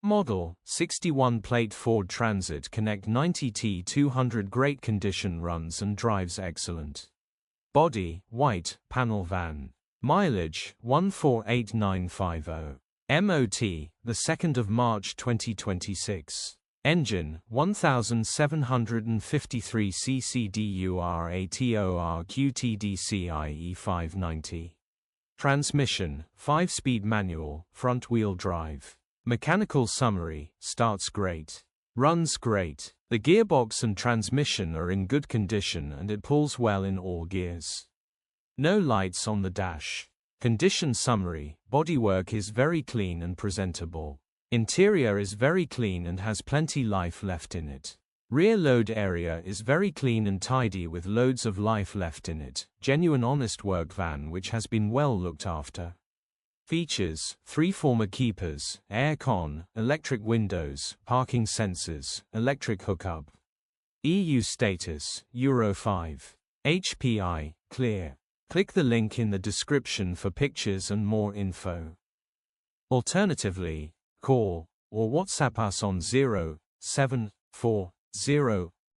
Model, 61 plate Ford Transit Connect 90 T200 great condition, runs and drives excellent. Body, white, panel van. Mileage, 148950. MOT, the 2nd of March 2026. Engine, 1753 cc DURATORQ TDCI E590. Transmission, 5-speed manual, front-wheel drive. Mechanical summary, starts great. Runs great. The gearbox and transmission are in good condition and it pulls well in all gears. No lights on the dash. Condition summary, bodywork is very clean and presentable. Interior is very clean and has plenty life left in it. Rear load area is very clean and tidy with loads of life left in it. Genuine honest work van which has been well looked after. Features, 3 former keepers, air con, electric windows, parking sensors, electric hookup. EU status, Euro 5. HPI, clear. Click the link in the description for pictures and more info. Alternatively, call or WhatsApp us on 0740